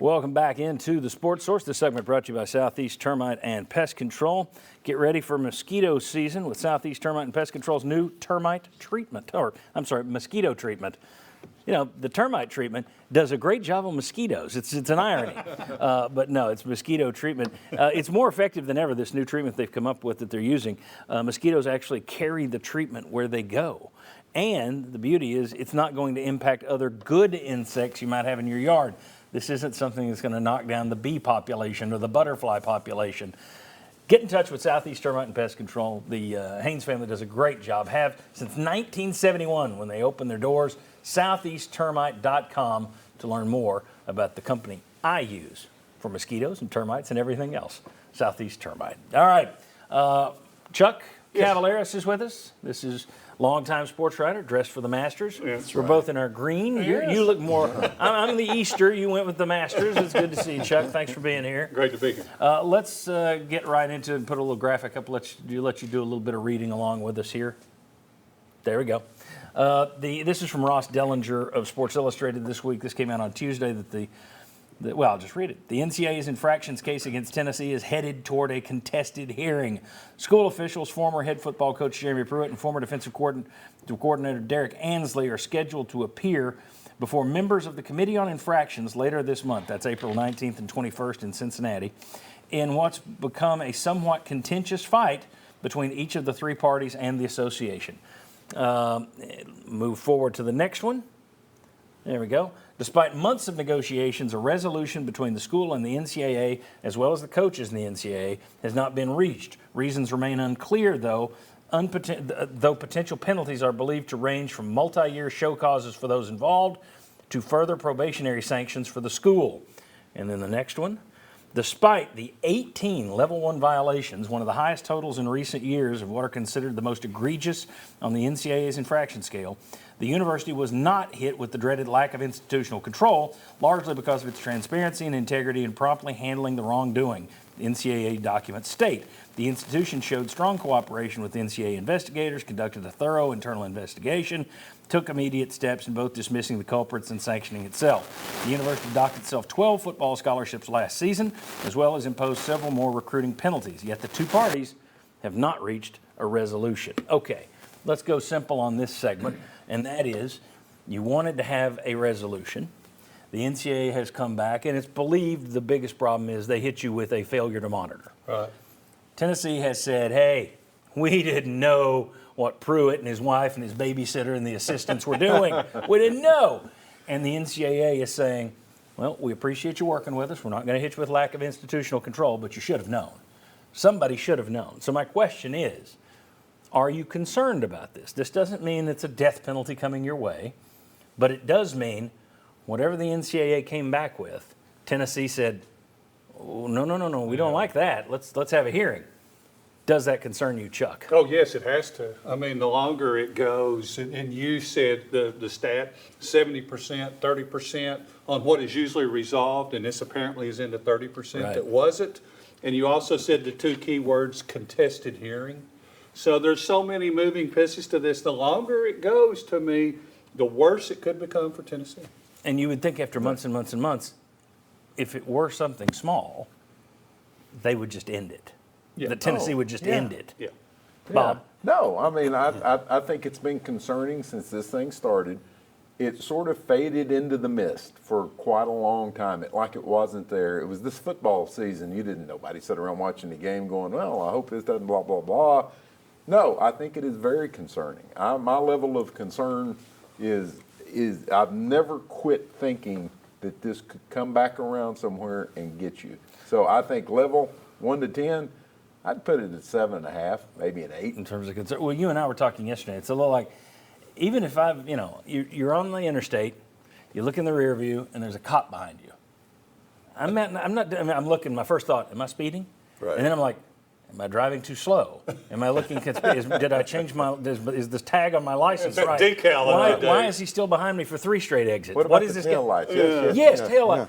Welcome back into the Sports Source. This segment brought to you by Southeast Termite and Pest Control. Get ready for mosquito season with Southeast Termite and Pest Control's new termite treatment, mosquito treatment. You know, the termite treatment does a great job on mosquitoes. It's an irony. But no, it's mosquito treatment. It's more effective than ever, this new treatment they've come up with that they're using. Mosquitoes actually carry the treatment where they go. And the beauty is it's not going to impact other good insects you might have in your yard. This isn't something that's going to knock down the bee population or the butterfly population. Get in touch with Southeast Termite and Pest Control. The Haynes family does a great job. Have since 1971 when they opened their doors. SoutheastTermite.com to learn more about the company I use for mosquitoes and termites and everything else. Southeast Termite. All right. Chuck Cavaleris is with us. This is longtime sports writer, dressed for the Masters. Yes, We're both in our green. Yes. You look more. I'm the Easter. You went with the Masters. It's good to see you, Chuck. Thanks for being here. Great to be here. Let's get right into it and put a little graphic up. Let you do a little bit of reading along with us here. There we go. This is from Ross Dellinger of Sports Illustrated this week. This came out on Tuesday that I'll just read it. The NCAA's infractions case against Tennessee is headed toward a contested hearing. School officials, former head football coach Jeremy Pruitt and former defensive coordinator Derek Ansley are scheduled to appear before members of the Committee on Infractions later this month. That's April 19th and 21st in Cincinnati, in what's become a somewhat contentious fight between each of the three parties and the association. Move forward to the next one. There we go. Despite months of negotiations, a resolution between the school and the NCAA, as well as the coaches in the NCAA, has not been reached. Reasons remain unclear, though potential penalties are believed to range from multi-year show causes for those involved to further probationary sanctions for the school. And then the next one. Despite the 18 Level 1 violations, one of the highest totals in recent years of what are considered the most egregious on the NCAA's infraction scale, the university was not hit with the dreaded lack of institutional control, largely because of its transparency and integrity in promptly handling the wrongdoing, the NCAA documents state. The institution showed strong cooperation with NCAA investigators, conducted a thorough internal investigation, took immediate steps in both dismissing the culprits and sanctioning itself. The university docked itself 12 football scholarships last season, as well as imposed several more recruiting penalties. Yet the two parties have not reached a resolution. Okay, let's go simple on this segment, and that is you wanted to have a resolution. The NCAA has come back, and it's believed the biggest problem is they hit you with a failure to monitor. Right. Tennessee has said, hey, we didn't know what Pruitt and his wife and his babysitter and the assistants were doing. We didn't know. And the NCAA is saying, well, we appreciate you working with us. We're not going to hit you with lack of institutional control, but you should have known. Somebody should have known. So my question is, are you concerned about this? This doesn't mean it's a death penalty coming your way, but it does mean whatever the NCAA came back with, Tennessee said, oh, no, we don't like that. Let's have a hearing. Does that concern you, Chuck? Oh, yes, it has to. I mean, the longer it goes, and you said the stat, 70%, 30% on what is usually resolved, and this apparently is into 30% Right. that wasn't. And you also said the two key words, contested hearing. So there's so many moving pieces to this. The longer it goes, to me, the worse it could become for Tennessee. And you would think after months and months and months, if it were something small, they would just end it. Yeah. The Tennessee would just end it. Yeah. Bob? No, I mean, I think it's been concerning since this thing started. It sort of faded into the mist for quite a long time, like it wasn't there. It was this football season. Nobody sat around watching the game going, well, I hope this doesn't blah, blah, blah. No, I think it is very concerning. My level of concern is I've never quit thinking that this could come back around somewhere and get you. So I think level 1 to 10, I'd put it at 7.5, maybe an 8. In terms of concern. Well, you and I were talking yesterday. It's a little like, even if you're on the interstate, you look in the rear view, and there's a cop behind you. I'm looking, my first thought, am I speeding? Right. And then I'm like, am I driving too slow? Am I looking, did I change is this tag on my license That right? decal on that day. Why is he still behind me for 3 straight exits? What about is the this tail lights? Yes, tail light.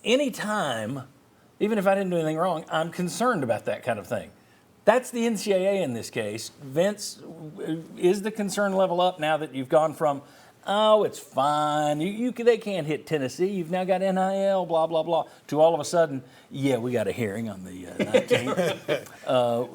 Anytime, even if I didn't do anything wrong, I'm concerned about that kind of thing. That's the NCAA in this case. Vince, is the concern level up now that you've gone from oh, it's fine. They can't hit Tennessee. You've now got NIL, blah, blah, blah. To all of a sudden, yeah, we got a hearing on the 19th.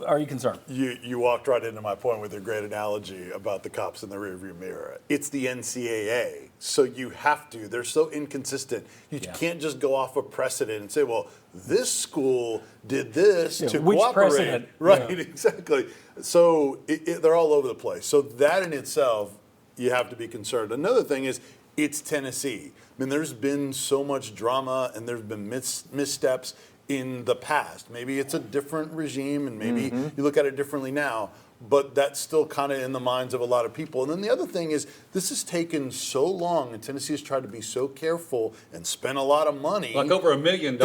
Are you concerned? You walked right into my point with your great analogy about the cops in the rearview mirror. It's the NCAA, so you have to. They're so inconsistent. You can't just go off a precedent and say, well, this school did this to which cooperate. precedent? Right, Yeah. exactly. So they're all over the place. So that in itself, you have to be concerned. Another thing is, it's Tennessee. I mean, there's been so much drama and there's been missteps in the past. Maybe it's a different regime and maybe you look at it differently now, but that's still kind of in the minds of a lot of people. And then the other thing is, this has taken so long and Tennessee has tried to be so careful and spent a lot of money. Like over $1 million,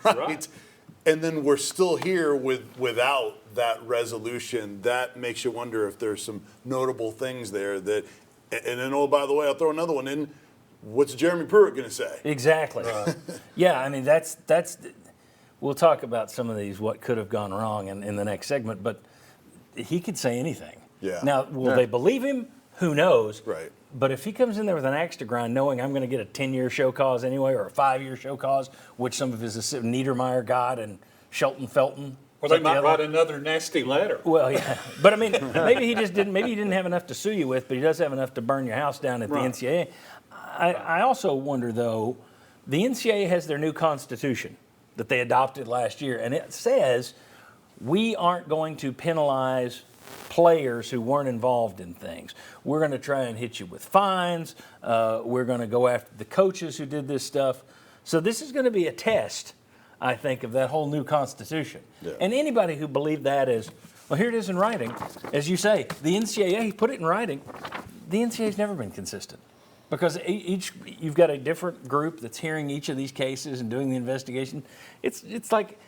right? And then we're still here without that resolution. That makes you wonder if there's some notable things there that. And then, oh, by the way, I'll throw another one in. What's Jeremy Pruitt going to say? Exactly. Yeah, I mean, that's. We'll talk about some of these, what could have gone wrong in the next segment, but he could say anything. Yeah. Now, will they believe him? Who knows? Right. But if he comes in there with an axe to grind, knowing I'm going to get a 10-year show cause anyway, or a 5-year show cause, which some of his Niedermeyer got and Shelton Felton. Or they might write another nasty letter. Well, yeah, but I mean, maybe he didn't have enough to sue you with, but he does have enough to burn your house down at the NCAA. I also wonder, though, the NCAA has their new constitution that they adopted last year, and it says we aren't going to penalize players who weren't involved in things. We're going to try and hit you with fines. We're going to go after the coaches who did this stuff. So this is going to be a test, I think, of that whole new constitution. Yeah. And anybody who believed that is, well, here it is in writing. As you say, the NCAA put it in writing. The NCAA's never been consistent because you've got a different group that's hearing each of these cases and doing the investigation. It's like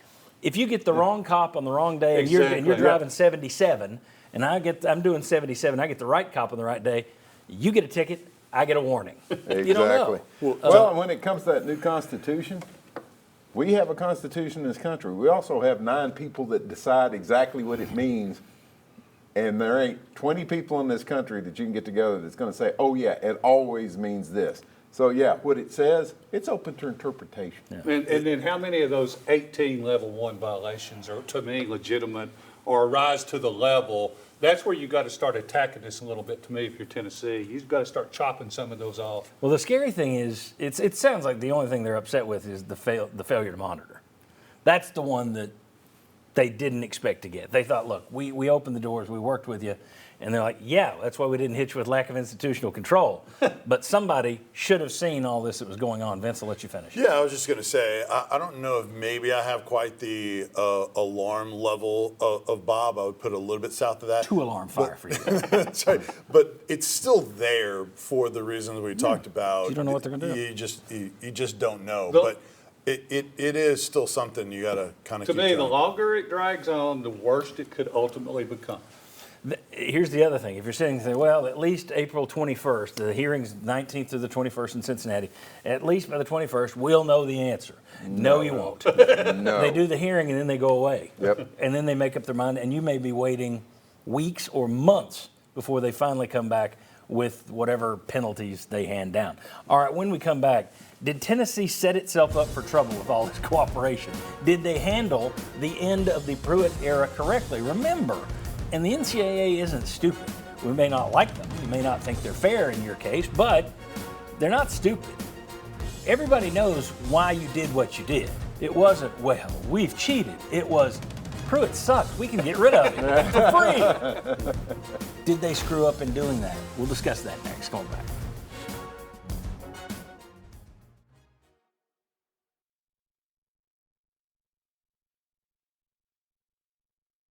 if you get the wrong cop on the wrong day and you're driving 77 and I'm doing 77, I get the right cop on the right day, you get a ticket, I get a warning. Exactly. You don't know. Well, when it comes to that new constitution, we have a constitution in this country. We also have 9 people that decide exactly what it means. And there ain't 20 people in this country that you can get together that's going to say, oh, yeah, it always means this. So, yeah, what it says, it's open to interpretation. Yeah. And then how many of those 18 level 1 violations are, to me, legitimate or rise to the level? That's where you got to start attacking this a little bit, to me, if you're Tennessee. You've got to start chopping some of those off. Well, the scary thing is, it sounds like the only thing they're upset with is the failure to monitor. That's the one that they didn't expect to get. They thought, look, we opened the doors, we worked with you, and they're like, yeah, that's why we didn't hit you with lack of institutional control. But somebody should have seen all this that was going on. Vince, I'll let you finish. Yeah, I was just going to say, I don't know if maybe I have quite the alarm level of Bob. I would put a little bit south of that. 2 alarm fire for you. That's right. But it's still there for the reasons we talked about. You don't know what they're going to do. You just don't know. But it is still something you got to kind of keep To me, the trying. longer it drags on, the worse it could ultimately become. Here's the other thing. If you're sitting there, well, at least April 21st, the hearing's 19th to the 21st in Cincinnati, at least by the 21st, we'll know the answer. No, you won't. No. They do the hearing and then they go away. Yep. And then they make up their mind, and you may be waiting weeks or months before they finally come back with whatever penalties they hand down. All right, when we come back, did Tennessee set itself up for trouble with all this cooperation? Did they handle the end of the Pruitt era correctly? Remember, and the NCAA isn't stupid. We may not like them. You may not think they're fair in your case, but they're not stupid. Everybody knows why you did what you did. It wasn't, well, we've cheated. It was, Pruitt sucks. We can get rid of it for free. Did they screw up in doing that? We'll discuss that next. Going back.